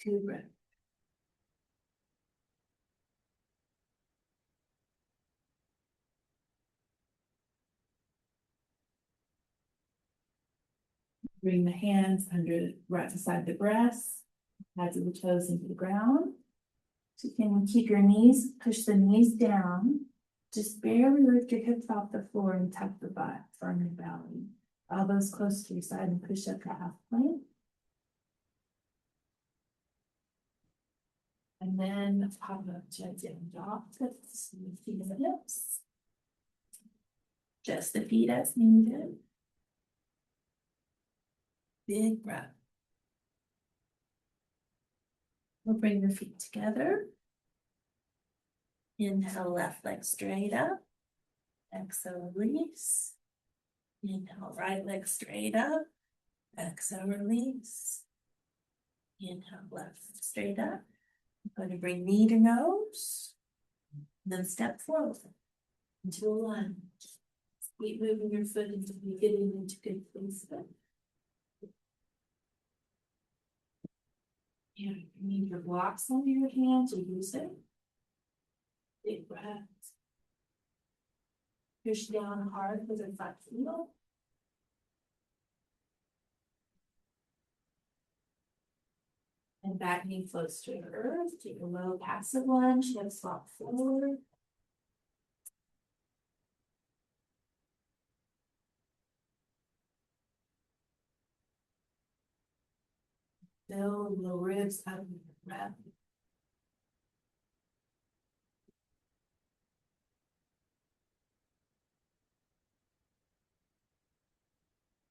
2 breaths. Bring the hands under right beside the breast, pads of the toes into the ground. So you can keep your knees, push the knees down. Just barely lift your hips off the floor and tuck the butt from your belly. Elbows close to your side and push up to half plank. And then pop up to a down dog. Feet in the hips. Just the feet as needed. Big breath. We'll bring your feet together. Inhale, left leg straight up. Exhale, release. Inhale, right leg straight up. Exhale, release. Inhale, left straight up. I'm going to bring knee to nose. Then step forward into a lunge. Keep moving your foot until you get into good placement. You need your blocks under your hands or use it. Big breath. Push down hard with your front heel. And back knee floats to earth. Take a low passive lunge. Hips flop forward. Fill the ribs out of your breath.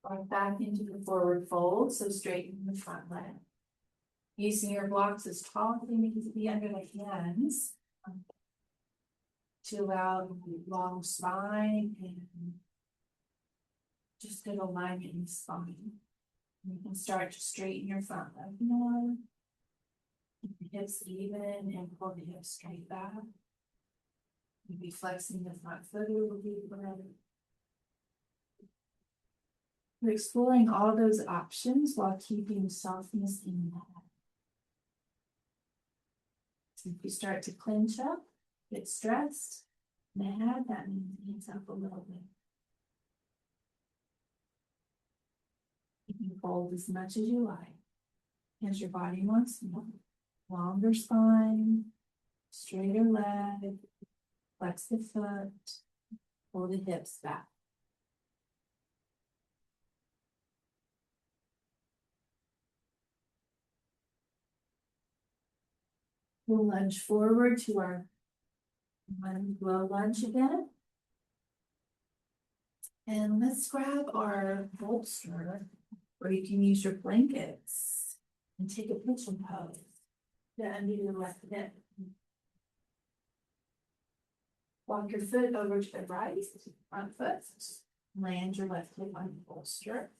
Or back into the forward fold, so straighten the front leg. Using your blocks as tall as they need to be under the hands to allow long spine and just good alignment in the spine. You can start to straighten your front leg more. Keep the hips even and pull the hips straight back. You'll be flexing the front foot a little deeper. We're exploring all those options while keeping softness in the head. So if you start to clench up, get stressed in the head, that means hands up a little bit. You can fold as much as you like, as your body wants more. Longer spine, straighter leg, flex the foot, pull the hips back. We'll lunge forward to our low lunge again. And let's grab our bolster, or you can use your blankets and take a pigeon pose. Under your left hip. Walk your foot over to the right, front foot. Land your left hip on the bolster.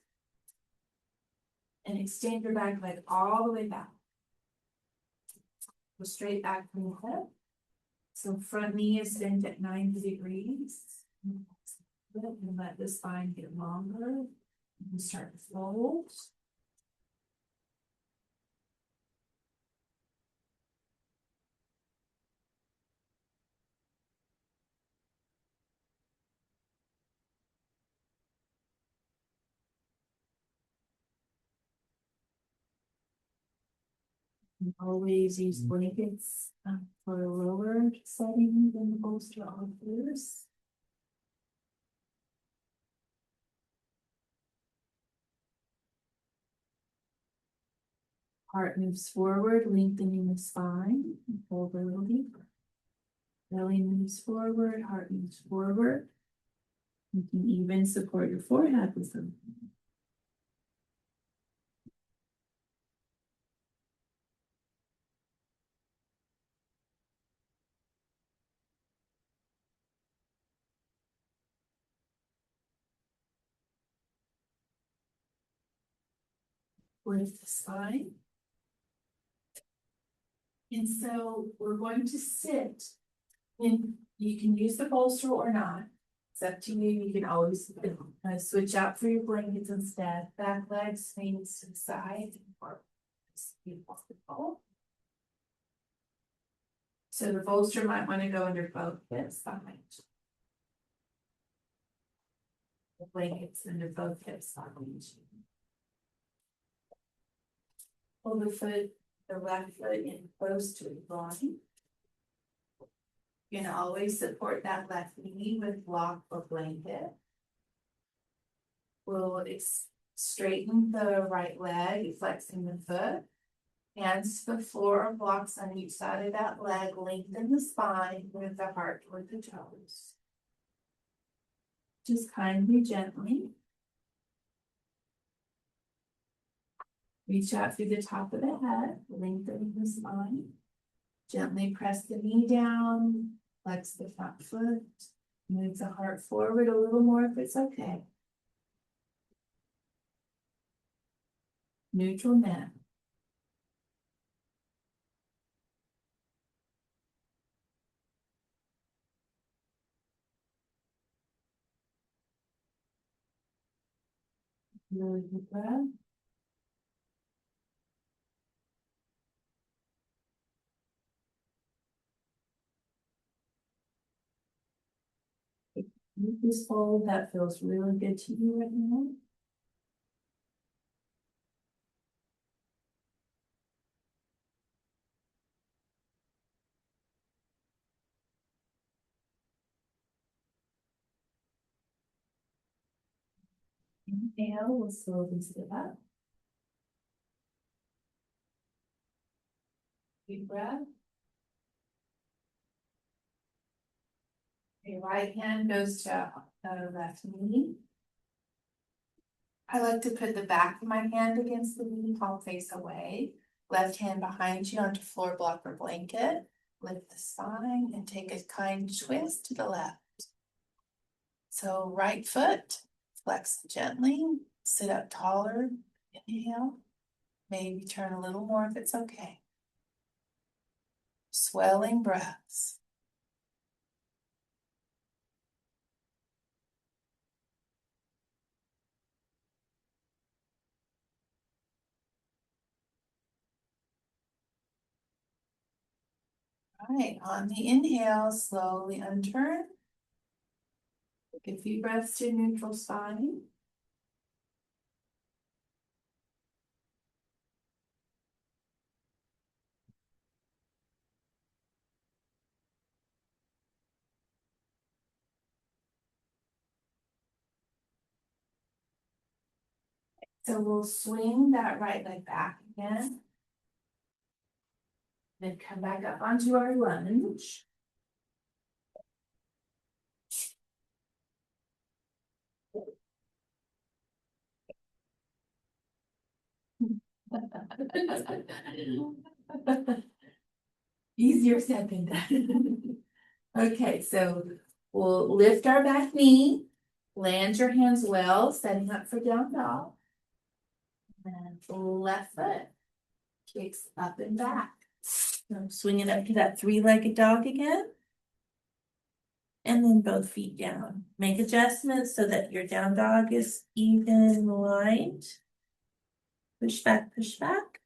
And extend your back leg all the way back. Go straight back from the hip. So front knee is bent at 90 degrees. And let the spine get longer. And start to fold. And always use blankets for a lower setting than the bolster offers. Heart moves forward, lengthening the spine, and fold a little deeper. Belly moves forward, heart moves forward. You can even support your forehead with them. Lift the spine. And so we're going to sit, and you can use the bolster or not. It's up to you. You can always switch out for your blankets instead. Back legs swings to the side or So the bolster might want to go under both hip sides. The blankets under both hip sides. Pull the foot, the left foot in close to the body. You're gonna always support that left knee with block or blanket. We'll straighten the right leg, flexing the foot. Hands to the floor or blocks on each side of that leg, lengthen the spine with the heart toward the toes. Just kindly, gently. Reach out through the top of the head, lengthen the spine. Gently press the knee down, flex the front foot, move the heart forward a little more if it's okay. Neutral neck. Really deep breath. With this fold that feels really good to you right now. Inhale, we'll slowly sit up. Deep breath. Your right hand goes to left knee. I like to put the back of my hand against the knee, palm face away. Left hand behind you onto floor block or blanket. Lift the spine and take a kind twist to the left. So right foot, flex gently, sit up taller, inhale. Maybe turn a little more if it's okay. Swelling breaths. All right, on the inhale, slowly unturn. Take a few breaths to neutral spine. So we'll swing that right leg back again. Then come back up onto our lunge. Easier said than done. Okay, so we'll lift our back knee, land your hands well, setting up for down dog. And left foot kicks up and back. So swing it up to that three-legged dog again. And then both feet down. Make adjustments so that your down dog is even lined. Push back, push back.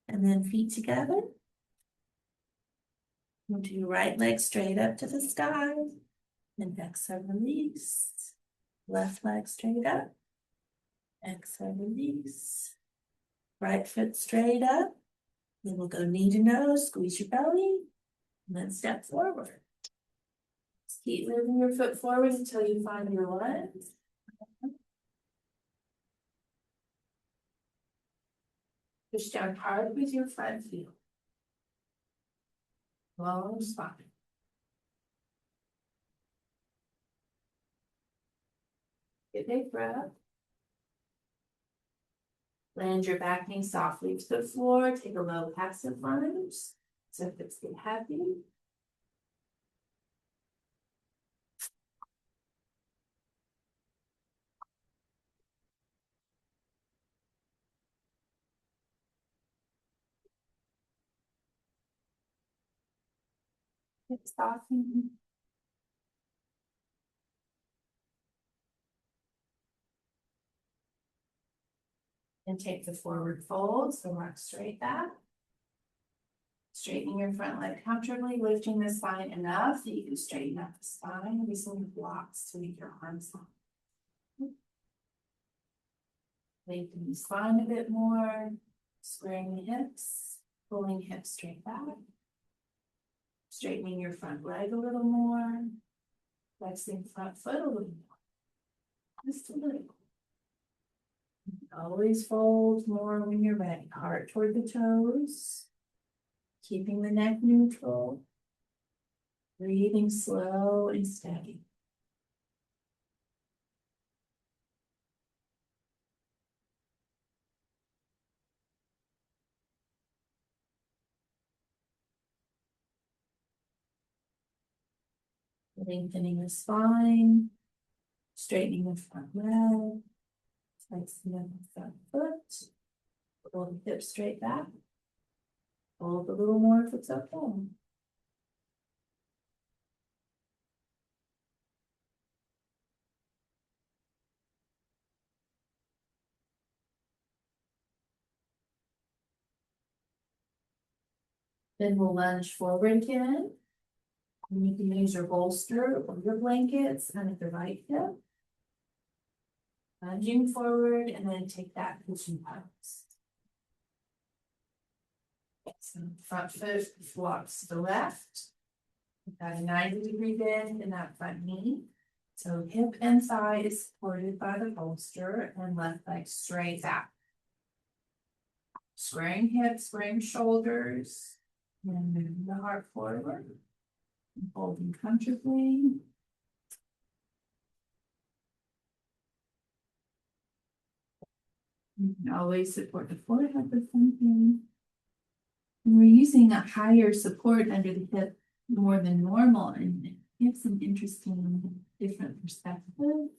And then feet together. We'll do right leg straight up to the sky. And exhale, release. Left leg straight up. Exhale, release. Right foot straight up. Then we'll go knee to nose, squeeze your belly. And then step forward. Just keep moving your foot forward until you find your lunge. Push down hard with your front heel. Long spine. Get a big breath. Land your back knee softly to the floor. Take a low passive lunge. So if it's get heavy. It's softening. And take the forward fold, so mark straight back. Straightening your front leg comfortably, lifting the spine enough that you can straighten up the spine, using the blocks to make your arms long. Lengthen the spine a bit more, squaring the hips, pulling hips straight back. Straightening your front leg a little more, flexing front foot a little more, just a little. Always fold more when you're ready. Heart toward the toes, keeping the neck neutral, breathing slow and steady. Lengthening the spine, straightening the front leg, flexing the front foot, pull the hips straight back, fold a little more if it's okay. Then we'll lunge forward again. And you can use your bolster or your blankets under the right hip. Lunging forward and then take that pigeon pose. So front foot walks to the left. We've got a 90-degree bend in that front knee. So hip and thigh is supported by the bolster and left leg straight back. Squaring hips, squaring shoulders, and moving the heart forward. Holding comfortably. You can always support the forehead with something. And we're using a higher support under the hip more than normal, and it gives an interesting, different perspective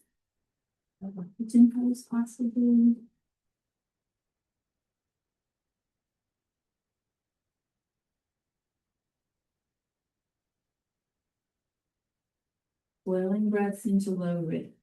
of a pigeon pose possibly. Flowing breaths into low ribs.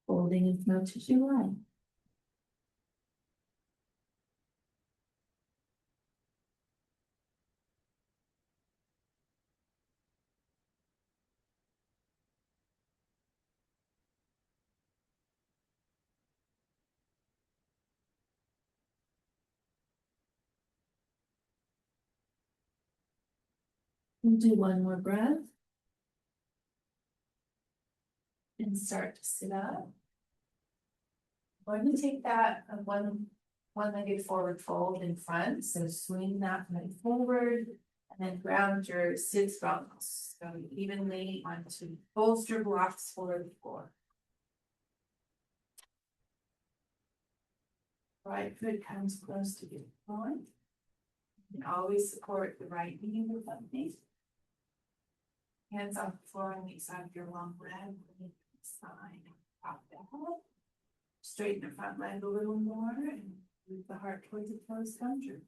Holding as much as you like. We'll do one more breath. And start to sit up. We're going to take that one-legged forward fold in front. So swing that leg forward and then ground your sits bones. So evenly onto bolster blocks for the floor. Right foot comes close to your point. You can always support the right knee with something. Hands off the floor on the side of your long leg. Side, pop that up. Straighten the front leg a little more and move the heart towards the toes comfortably.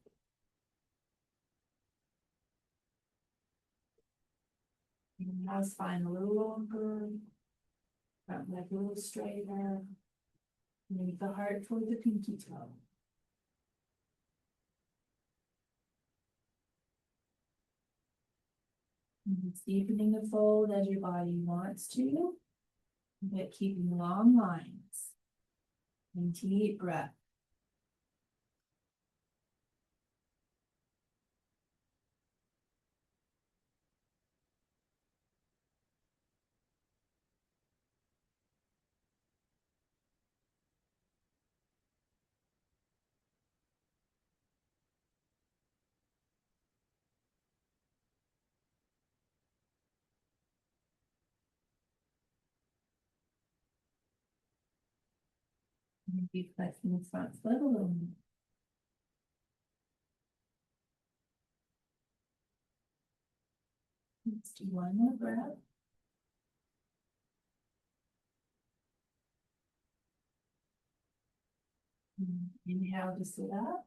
Now spine a little longer, front leg a little straighter. Move the heart towards the pinky toe. And deepening the fold as your body wants to, but keeping long lines. And deep breath. Maybe flexing the front foot a little more. Let's do one more breath. Inhale to sit up.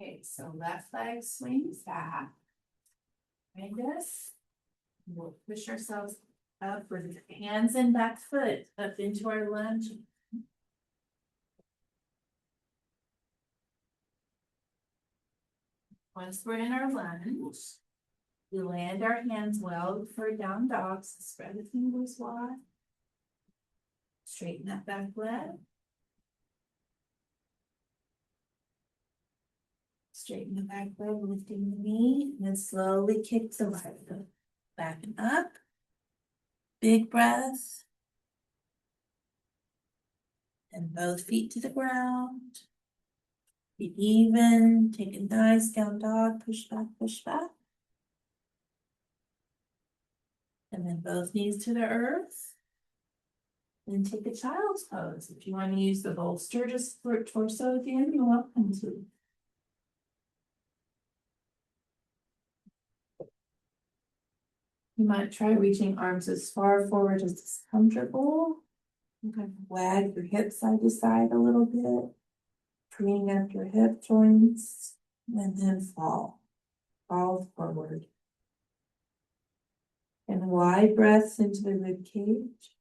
Okay, so left leg swings back. Like this. We'll push ourselves up with hands and back foot up into our lunge. Once we're in our lunge, we land our hands well for down dogs. Spread the fingers wide. Straighten that back leg. Straighten the back leg, lifting the knee, and then slowly kick the right foot back and up. Big breath. And both feet to the ground. Be even. Take a nice down dog. Push back, push back. And then both knees to the earth. Then take a child's pose. If you want to use the bolster just for torso again, you're welcome to. You might try reaching arms as far forward as is comfortable. You can wag your hips side to side a little bit, freeing up your hip joints, and then fall forward. And wide breaths into the rib cage.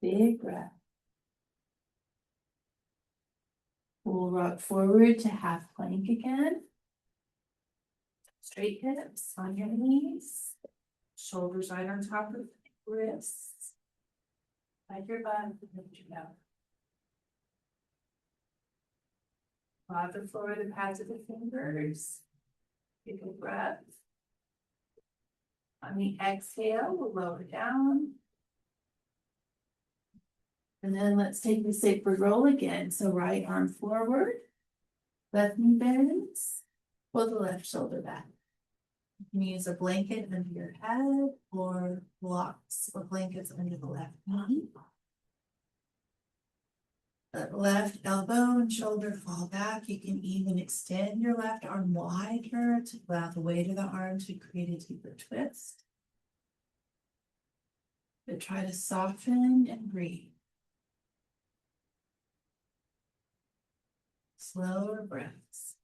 Big breath. We'll rock forward to half plank again. Straight hips on your knees. Shoulders right on top of wrists. Like your butt, lift your belly. Claw the floor, the pads of the fingers. Take a breath. On the exhale, we'll lower down. And then let's take the sacred roll again. So right arm forward, left knee bends, pull the left shoulder back. You can use a blanket under your head or blocks or blankets under the left knee. Let left elbow and shoulder fall back. You can even extend your left arm wider to allow the weight of the arm to create a deeper twist. But try to soften and breathe. Slower breaths.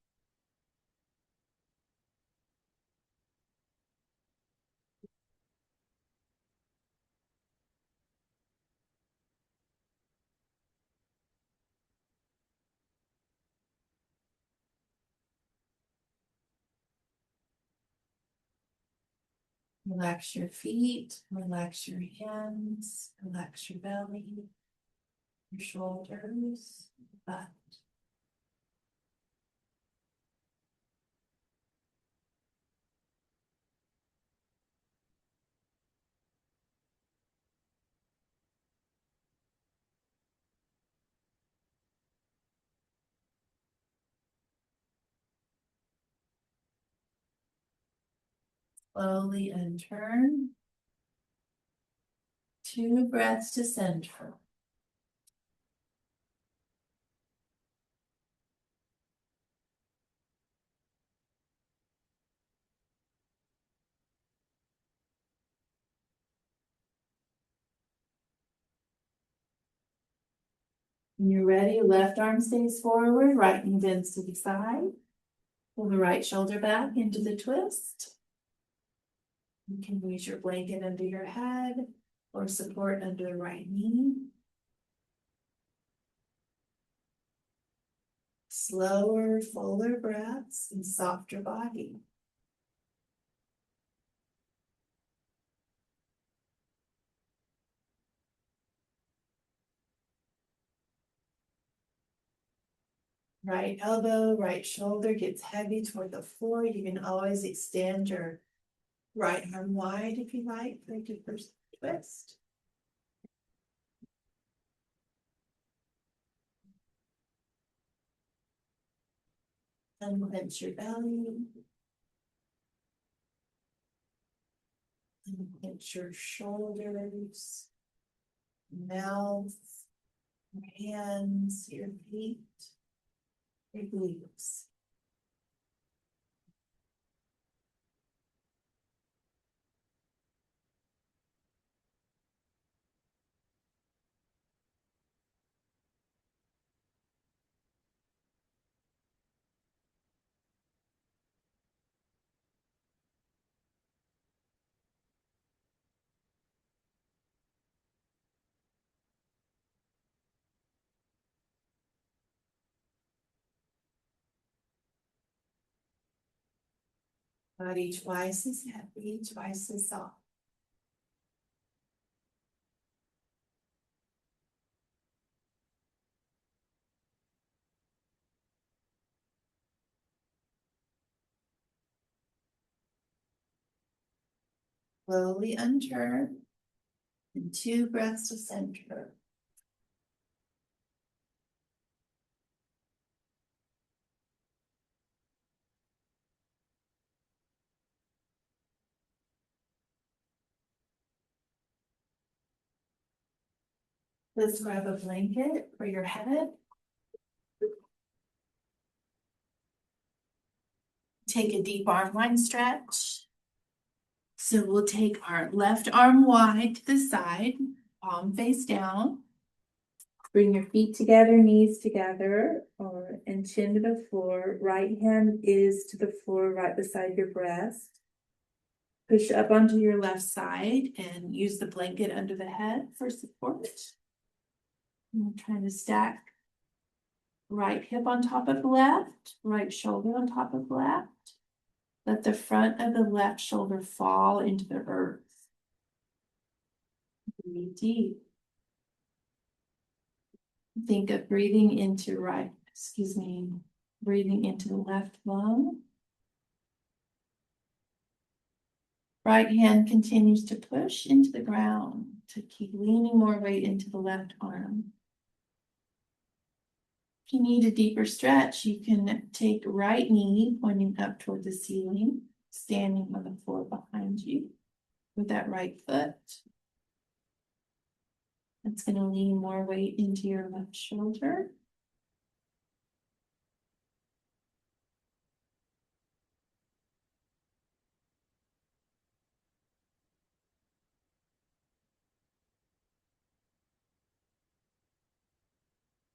Relax your feet, relax your hands, relax your belly, your shoulders, butt. Slowly and turn. 2 breaths to center. When you're ready, left arm stays forward, right knee bends to the side. Pull the right shoulder back into the twist. You can use your blanket under your head or support under the right knee. slower, fuller breaths and softer body. Right elbow, right shoulder gets heavy toward the floor. You can always extend your right arm wide if you like for a deeper twist. Unclench your belly. Unclench your shoulders, mouth, your hands, your feet, your glutes. Body twice as heavy, twice as soft. Slowly unturn and 2 breaths to center. Let's grab a blanket for your head. Take a deep arm line stretch. So we'll take our left arm wide to the side, palm face down. Bring your feet together, knees together, and chin to the floor. Right hand is to the floor right beside your breast. Push up onto your left side and use the blanket under the head for support. I'm trying to stack right hip on top of left, right shoulder on top of left. Let the front of the left shoulder fall into the earth. Breathe deep. Think of breathing into breathing into the left lung. Right hand continues to push into the ground to keep leaning more weight into the left arm. If you need a deeper stretch, you can take right knee pointing up toward the ceiling, standing on the floor behind you with that right foot. It's going to lean more weight into your left shoulder.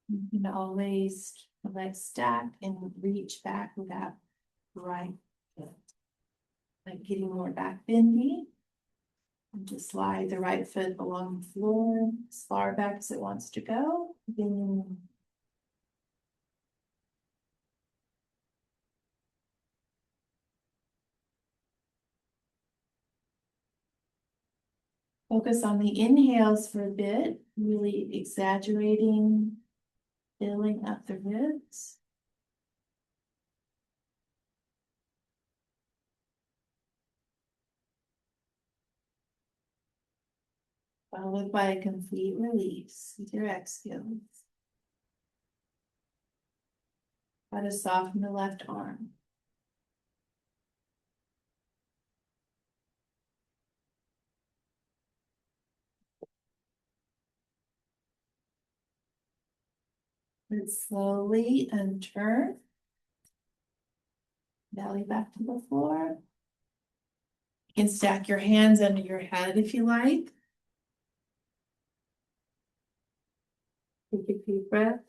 You can always keep the legs stacked and reach back with that right foot. Like getting more back bendy. And just slide the right foot along the floor, as far back as it wants to go. Then focus on the inhales for a bit, really exaggerating, filling up the ribs. Followed by a complete release with your exhales. Try to soften the left arm. Let's slowly unturn. Belly back to the floor. You can stack your hands under your head if you like. Take a deep breath.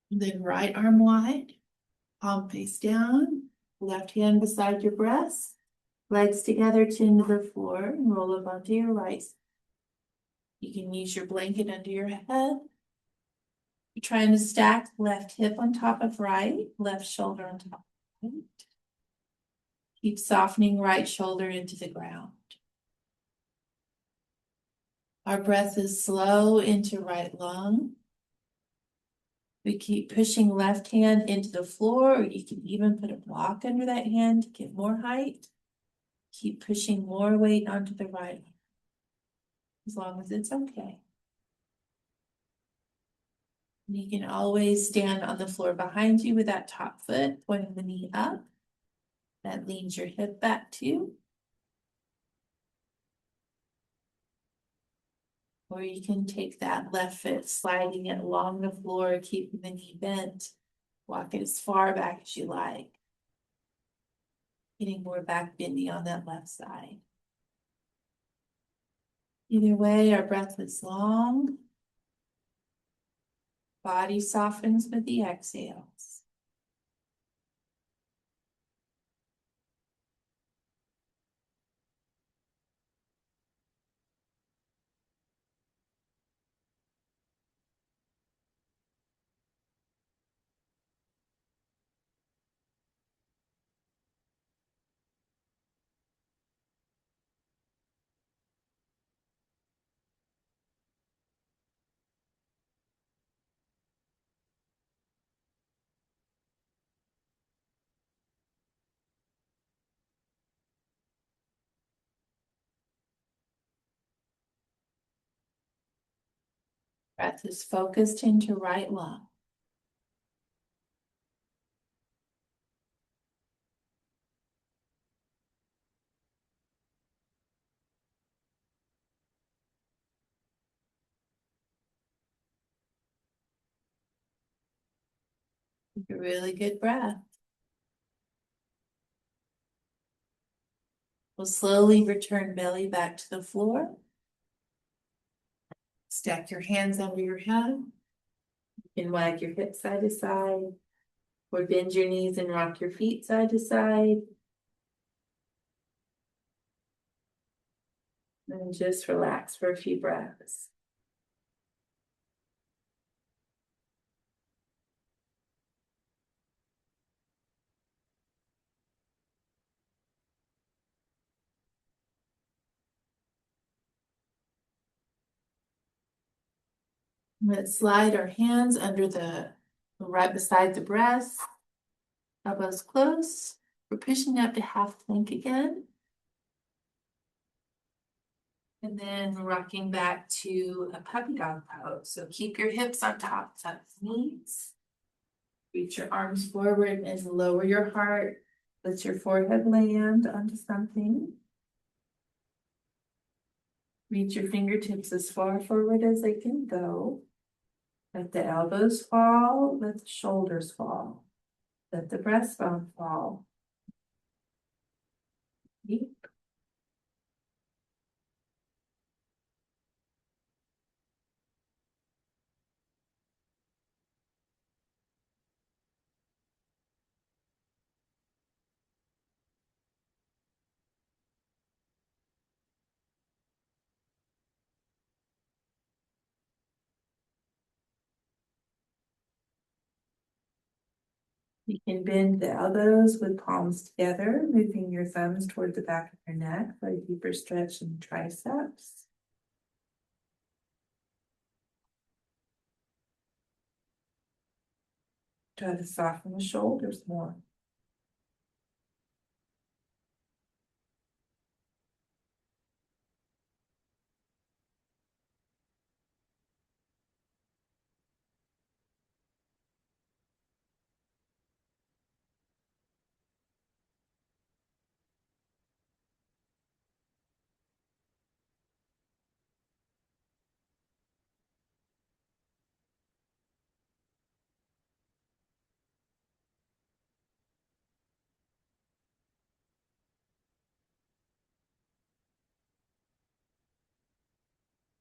Then right arm wide, palm face down, left hand beside your breast, legs together, chin to the floor, and roll up onto your right. You can use your blanket under your head. You're trying to stack left hip on top of right, left shoulder on top of right. Keep softening right shoulder into the ground. Our breath is slow into right lung. We keep pushing left hand into the floor, or you can even put a block under that hand to get more height. Keep pushing more weight onto the right, as long as it's okay. And you can always stand on the floor behind you with that top foot, pointing the knee up. That leans your hip back too. Or you can take that left foot, sliding it along the floor, keeping the knee bent. Walk it as far back as you like. Getting more back bendy on that left side. Either way, our breath is long. Body softens with the exhales. Breath is focused into right lung. Take a really good breath. We'll slowly return belly back to the floor. Stack your hands under your head. You can wag your hips side to side, or bend your knees and rock your feet side to side. And just relax for a few breaths. Let's slide our hands under right beside the breast. Elbows close. We're pushing up to half plank again. And then rocking back to a puppy dog pose. So keep your hips on top of the knees. Reach your arms forward and lower your heart. Let your forehead land onto something. Reach your fingertips as far forward as they can go. Let the elbows fall, let the shoulders fall. Let the breastbone fall. Deep. You can bend the elbows with palms together, moving your thumbs toward the back of your neck for a deeper stretch in the triceps. Try to soften the shoulders more.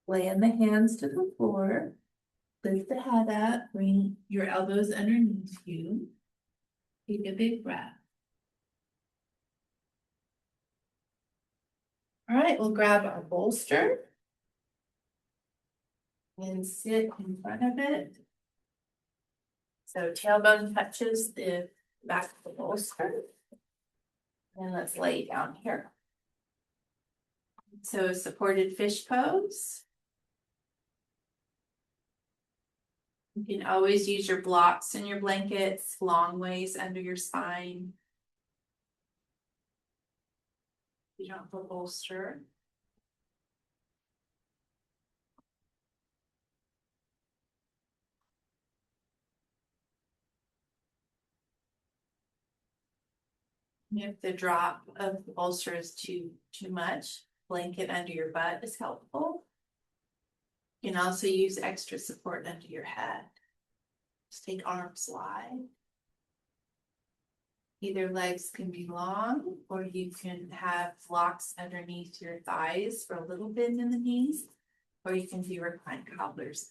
Land the hands to the floor. Lift the head up, bring your elbows underneath you. Take a big breath. All right, we'll grab our bolster. And sit in front of it. So tailbone touches the back of the bolster. And let's lay down here. So supported fish pose. You can always use your blocks and your blankets long ways under your spine. You don't have a bolster. If the drop of the bolster is too much, blanket under your butt is helpful. You can also use extra support under your head. Just take arms wide. Either legs can be long, or you can have blocks underneath your thighs for a little bend in the knees, or you can do reclined cobblers.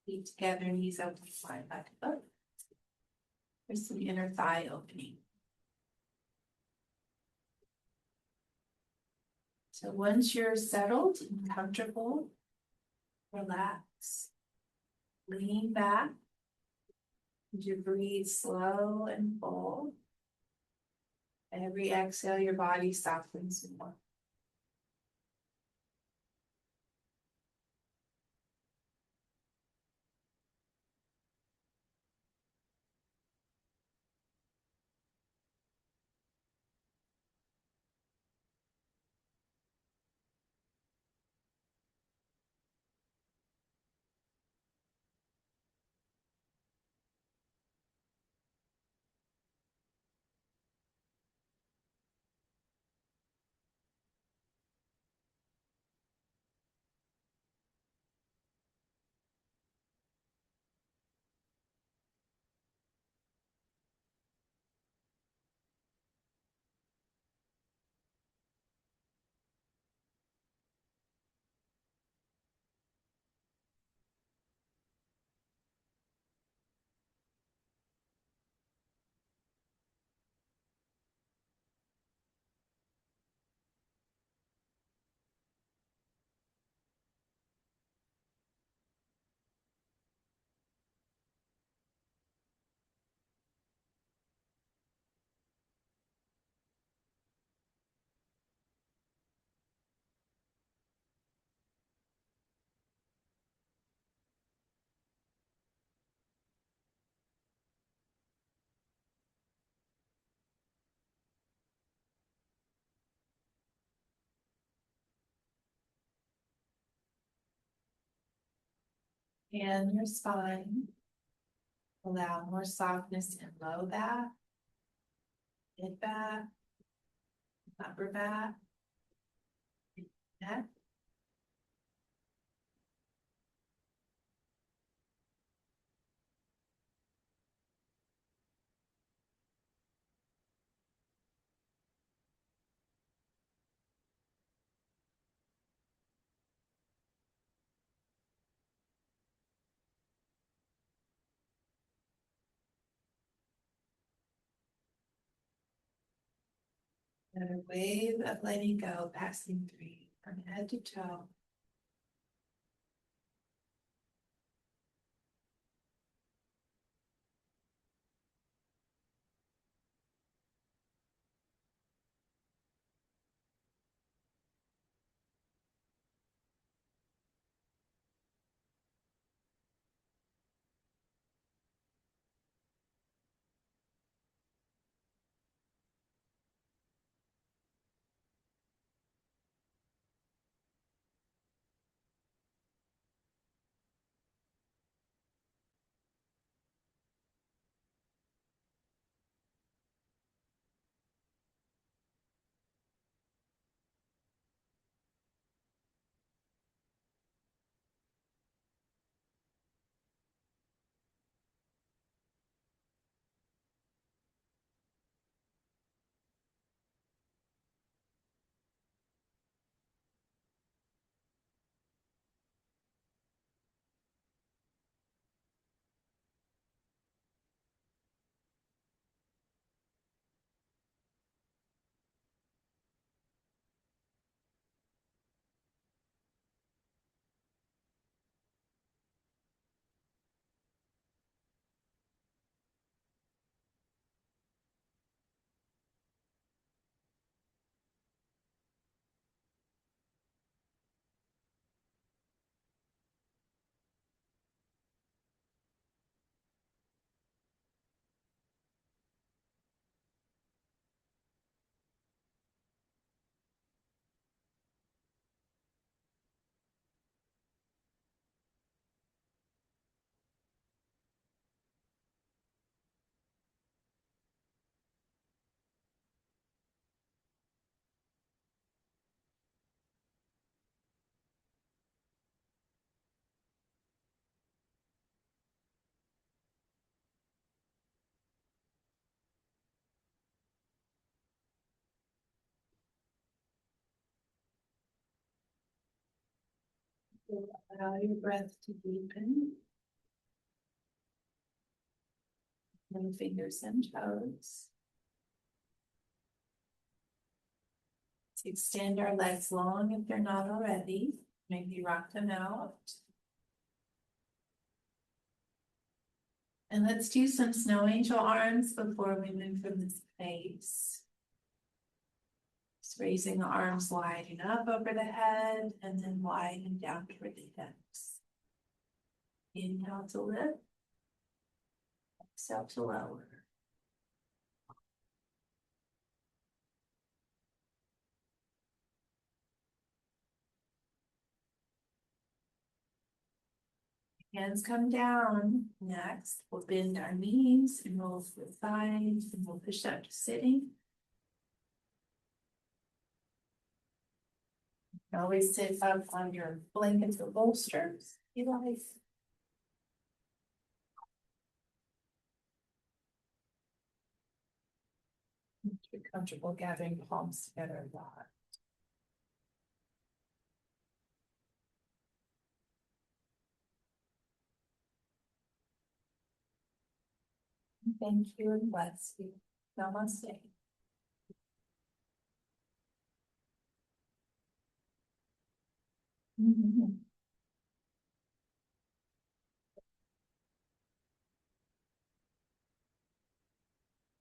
Feet together, knees open, slide back up. There's some inner thigh opening. So once you're settled and comfortable, relax, lean back. You breathe slow and full. Every exhale, your body softens more. And your spine. Allow more softness in low back, mid back, upper back, neck. And a wave of letting go, passing through you from head to toe. Allow your breath to deepen. And fingers and toes. Let's extend our legs long if they're not already. Maybe rock them out. And let's do some snow angel arms before we move from this place. Just raising the arms, widen up over the head and then widen down toward the hips. Inhale to lift. Exhale to lower. Hands come down. Next, we'll bend our knees and roll to the sides and we'll push up to sitting. Always sit up on your blankets or bolsters, if you like. Be comfortable gathering palms together a lot. Thank you and bless you. Namaste. Mm-hmm.